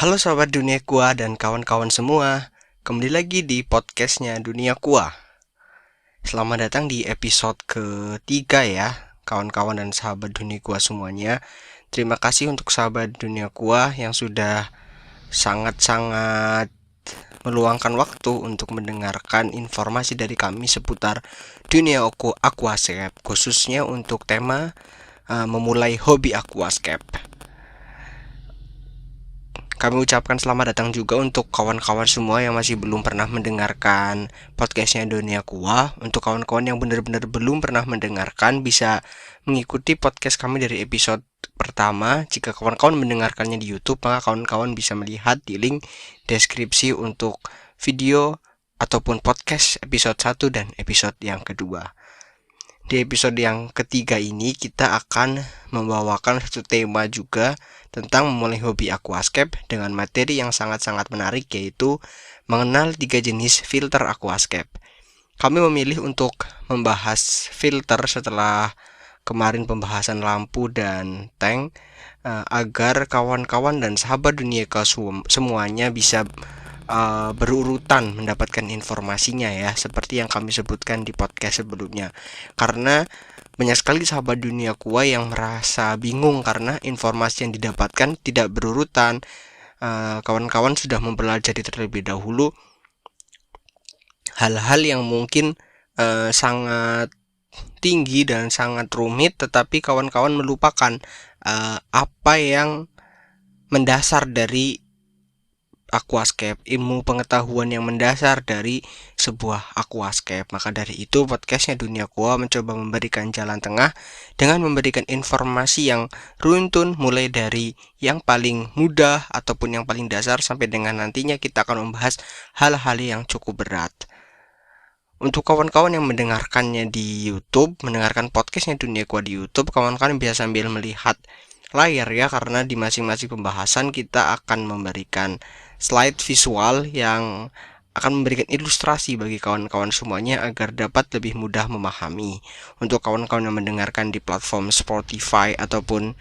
Halo sahabat Dunia Kuah dan kawan-kawan semua, kembali lagi di podcastnya Dunia Kuah. Selamat datang di episode ketiga ya, kawan-kawan dan sahabat Dunia Kuah semuanya. Terima kasih untuk sahabat Dunia Kuah yang sudah sangat-sangat meluangkan waktu untuk mendengarkan informasi dari kami seputar dunia aquascape, khususnya untuk tema memulai hobi aquascape. Kami ucapkan selamat datang juga untuk kawan-kawan semua yang masih belum pernah mendengarkan podcastnya Dunia Kuah. Untuk kawan-kawan yang benar-benar belum pernah mendengarkan, bisa mengikuti podcast kami dari episode pertama. Jika kawan-kawan mendengarkannya di YouTube, maka kawan-kawan bisa melihat di link deskripsi untuk video ataupun podcast episode 1 dan episode yang kedua. Di episode yang ketiga ini kita akan membawakan satu tema juga tentang memulai hobi aquascape dengan materi yang sangat-sangat menarik, yaitu mengenal 3 jenis filter aquascape. Kami memilih untuk membahas filter setelah kemarin pembahasan lampu dan tank, agar kawan-kawan dan sahabat dunia semuanya bisa berurutan mendapatkan informasinya ya, seperti yang kami sebutkan di podcast sebelumnya. Karena banyak sekali sahabat dunia kuah yang merasa bingung karena informasi yang didapatkan tidak berurutan. Kawan-kawan sudah mempelajari terlebih dahulu hal-hal yang mungkin sangat tinggi dan sangat rumit, tetapi kawan-kawan melupakan apa yang mendasar dari aquascape, ilmu pengetahuan yang mendasar dari sebuah aquascape. Maka dari itu podcastnya Dunia Kuah mencoba memberikan jalan tengah dengan memberikan informasi yang runtun, mulai dari yang paling mudah ataupun yang paling dasar sampai dengan nantinya kita akan membahas hal-hal yang cukup berat. Untuk kawan-kawan yang mendengarkannya di YouTube, mendengarkan podcastnya Dunia Kuah di YouTube, kawan-kawan bisa sambil melihat layar ya, karena di masing-masing pembahasan kita akan memberikan slide visual yang akan memberikan ilustrasi bagi kawan-kawan semuanya agar dapat lebih mudah memahami. Untuk kawan-kawan yang mendengarkan di platform Spotify ataupun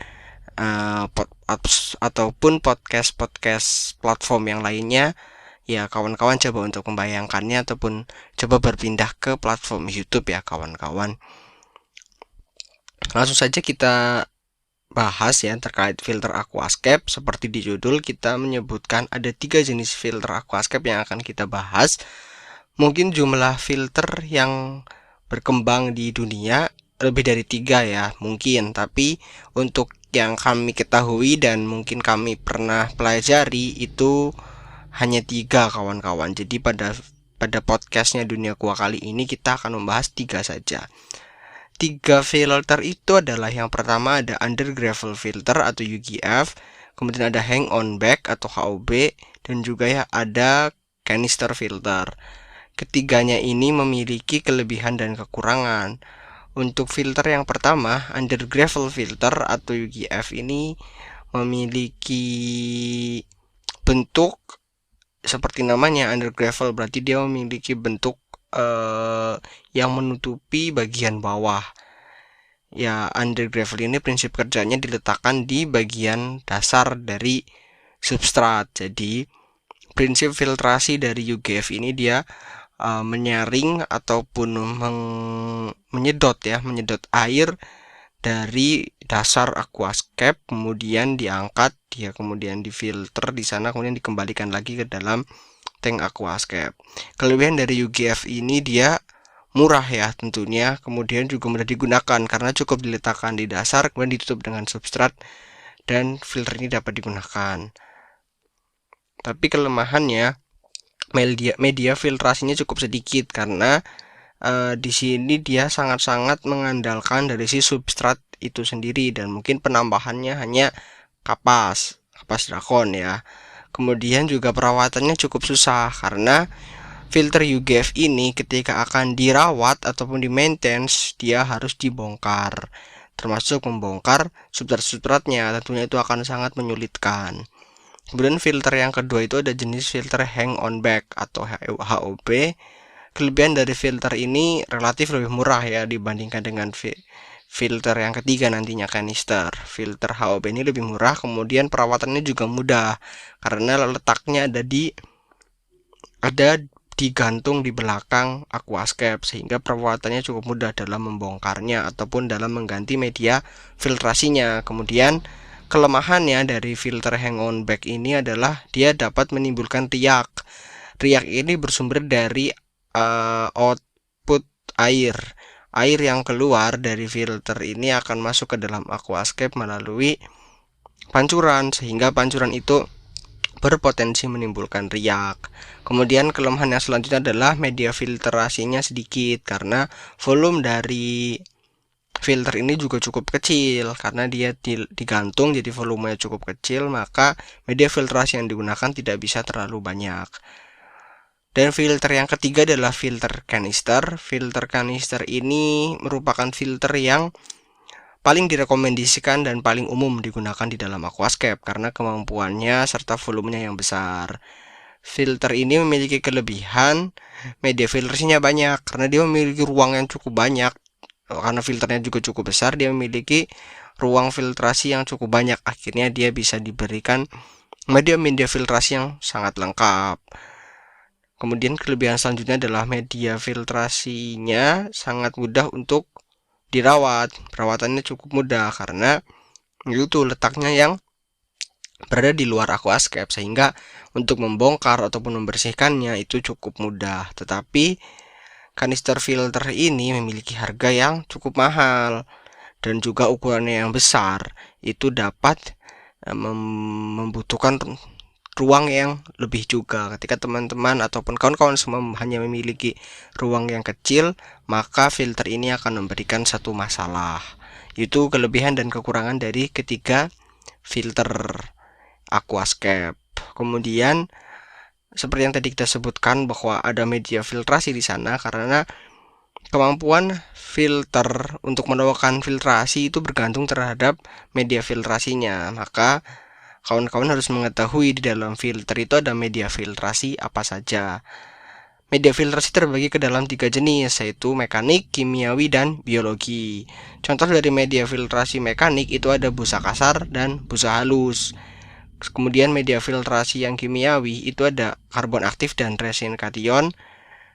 podcast platform yang lainnya, ya kawan-kawan coba untuk membayangkannya ataupun coba berpindah ke platform YouTube ya kawan-kawan. Langsung saja kita bahas ya terkait filter aquascape. Seperti di judul kita menyebutkan ada 3 jenis filter aquascape yang akan kita bahas. Mungkin jumlah filter yang berkembang di dunia lebih dari 3 ya mungkin, tapi untuk yang kami ketahui dan mungkin kami pernah pelajari itu hanya 3 kawan-kawan. Jadi pada podcastnya Dunia Kuah kali ini kita akan membahas 3 saja. 3 filter itu adalah, yang pertama ada under gravel filter atau UGF, kemudian ada hang on back atau HOB, dan juga ya ada canister filter. Ketiganya ini memiliki kelebihan dan kekurangan. Untuk filter yang pertama, under gravel filter atau UGF ini memiliki bentuk seperti namanya under gravel, berarti dia memiliki bentuk yang menutupi bagian bawah. Ya, under gravel ini prinsip kerjanya diletakkan di bagian dasar dari substrat. Jadi, prinsip filtrasi dari UGF ini dia menyaring ataupun menyedot air dari dasar aquascape, kemudian diangkat, dia kemudian difilter di sana, kemudian dikembalikan lagi ke dalam tank aquascape. Kelebihan dari UGF ini dia murah ya tentunya, kemudian juga mudah digunakan karena cukup diletakkan di dasar, kemudian ditutup dengan substrat dan filter ini dapat digunakan. Tapi kelemahannya media filtrasinya cukup sedikit karena di sini dia sangat-sangat mengandalkan dari si substrat itu sendiri, dan mungkin penambahannya hanya kapas drakon ya. Kemudian juga perawatannya cukup susah karena filter UGF ini ketika akan dirawat ataupun di maintenance dia harus dibongkar, termasuk membongkar substrat-substratnya, tentunya itu akan sangat menyulitkan. Kemudian filter yang kedua itu ada jenis filter hang on back atau HOB. Kelebihan dari filter ini relatif lebih murah ya dibandingkan dengan filter yang ketiga nantinya kanister. Filter HOB ini lebih murah, kemudian perawatannya juga mudah karena letaknya ada digantung di belakang aquascape, sehingga perawatannya cukup mudah dalam membongkarnya ataupun dalam mengganti media filtrasinya. Kemudian kelemahannya dari filter hang on back ini adalah dia dapat menimbulkan riak. Riak ini bersumber dari output air. Air yang keluar dari filter ini akan masuk ke dalam aquascape melalui pancuran, sehingga pancuran itu berpotensi menimbulkan riak. Kemudian kelemahan yang selanjutnya adalah media filtrasinya sedikit karena volume dari filter ini juga cukup kecil karena dia digantung, jadi volumenya cukup kecil, maka media filtrasi yang digunakan tidak bisa terlalu banyak. Dan filter yang ketiga adalah filter kanister. Filter kanister ini merupakan filter yang paling direkomendasikan dan paling umum digunakan di dalam aquascape karena kemampuannya serta volumenya yang besar. Filter ini memiliki kelebihan media filtrasinya banyak karena dia memiliki ruang yang cukup banyak. Karena filternya juga cukup besar, dia memiliki ruang filtrasi yang cukup banyak. Akhirnya dia bisa diberikan media filtrasi yang sangat lengkap. Kemudian kelebihan selanjutnya adalah media filtrasinya sangat mudah untuk dirawat. Perawatannya cukup mudah karena itu letaknya yang berada di luar aquascape, sehingga untuk membongkar ataupun membersihkannya itu cukup mudah. Tetapi kanister filter ini memiliki harga yang cukup mahal dan juga ukurannya yang besar, itu dapat membutuhkan ruang yang lebih juga. Ketika teman-teman ataupun kawan-kawan semua hanya memiliki ruang yang kecil, maka filter ini akan memberikan satu masalah. Itu kelebihan dan kekurangan dari ketiga filter aquascape. Kemudian seperti yang tadi kita sebutkan bahwa ada media filtrasi di sana karena kemampuan filter untuk melakukan filtrasi itu bergantung terhadap media filtrasinya. Maka kawan-kawan harus mengetahui di dalam filter itu ada media filtrasi apa saja. Media filtrasi terbagi ke dalam 3 jenis, yaitu mekanik, kimiawi, dan biologi. Contoh dari media filtrasi mekanik itu ada busa kasar dan busa halus. Kemudian media filtrasi yang kimiawi itu ada karbon aktif dan resin kation.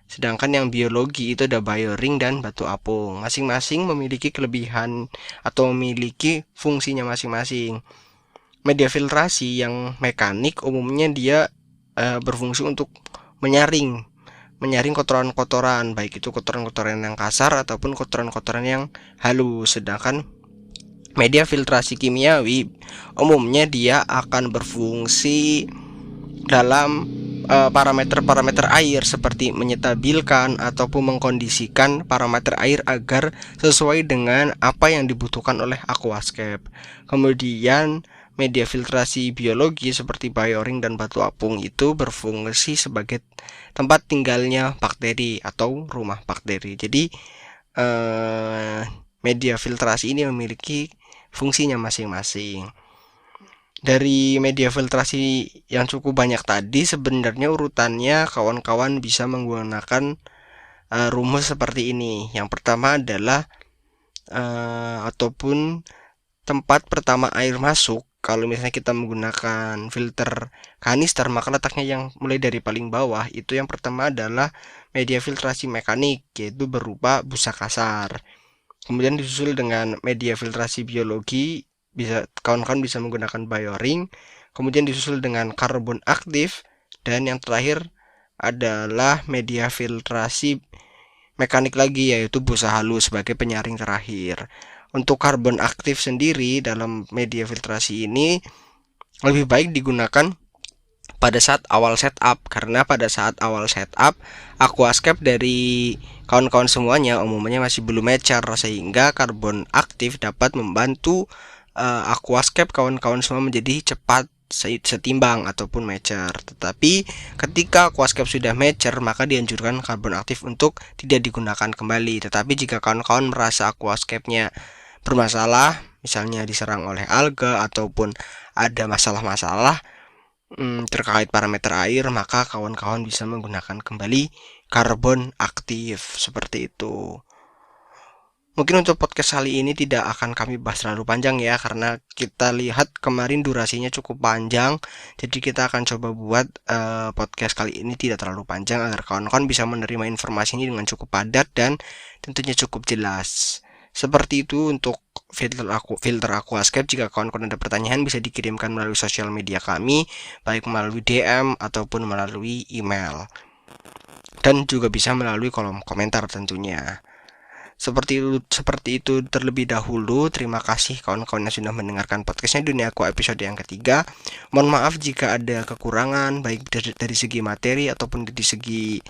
Sedangkan yang biologi itu ada bioring dan batu apung. Masing-masing memiliki kelebihan atau memiliki fungsinya masing-masing. Media filtrasi yang mekanik umumnya dia berfungsi untuk menyaring kotoran-kotoran, baik itu kotoran-kotoran yang kasar ataupun kotoran-kotoran yang halus. Sedangkan media filtrasi kimiawi umumnya dia akan berfungsi dalam parameter-parameter air seperti menyetabilkan ataupun mengkondisikan parameter air agar sesuai dengan apa yang dibutuhkan oleh aquascape. Kemudian media filtrasi biologi seperti bioring dan batu apung itu berfungsi sebagai tempat tinggalnya bakteri atau rumah bakteri. Jadi media filtrasi ini memiliki fungsinya masing-masing. Dari media filtrasi yang cukup banyak tadi, sebenarnya urutannya kawan-kawan bisa menggunakan rumus seperti ini. Yang pertama adalah ataupun tempat pertama air masuk. Kalau misalnya kita menggunakan filter kanister, maka letaknya yang mulai dari paling bawah itu yang pertama adalah media filtrasi mekanik, yaitu berupa busa kasar. Kemudian disusul dengan media filtrasi biologi, kawan-kawan bisa menggunakan bioring. Kemudian disusul dengan karbon aktif, dan yang terakhir adalah media filtrasi mekanik lagi, yaitu busa halus sebagai penyaring terakhir. Untuk karbon aktif sendiri dalam media filtrasi ini lebih baik digunakan pada saat awal setup, karena pada saat awal setup aquascape dari kawan-kawan semuanya umumnya masih belum mature, sehingga karbon aktif dapat membantu aquascape kawan-kawan semua menjadi cepat setimbang ataupun mature. Tetapi ketika aquascape sudah mature, maka dianjurkan karbon aktif untuk tidak digunakan kembali. Tetapi jika kawan-kawan merasa aquascape-nya bermasalah, misalnya diserang oleh alga ataupun ada masalah-masalah terkait parameter air, maka kawan-kawan bisa menggunakan kembali karbon aktif seperti itu. Mungkin untuk podcast kali ini tidak akan kami bahas terlalu panjang ya, karena kita lihat kemarin durasinya cukup panjang. Jadi kita akan coba buat podcast kali ini tidak terlalu panjang agar kawan-kawan bisa menerima informasi ini dengan cukup padat dan tentunya cukup jelas. Seperti itu untuk filter Aquascape. Jika kawan-kawan ada pertanyaan bisa dikirimkan melalui sosial media kami, baik melalui DM ataupun melalui email. Dan juga bisa melalui kolom komentar tentunya. Seperti itu terlebih dahulu. Terima kasih kawan-kawan yang sudah mendengarkan podcastnya Dunia Aqua episode yang ketiga. Mohon maaf jika ada kekurangan baik dari segi materi ataupun dari segi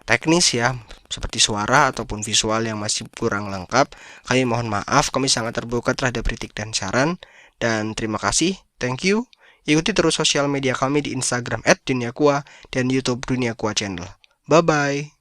teknis ya, seperti suara ataupun visual yang masih kurang lengkap. Kami mohon maaf, kami sangat terbuka terhadap kritik dan saran. Dan terima kasih, thank you. Ikuti terus sosial media kami di Instagram @duniaqua dan YouTube Dunia Aqua Channel. Bye bye.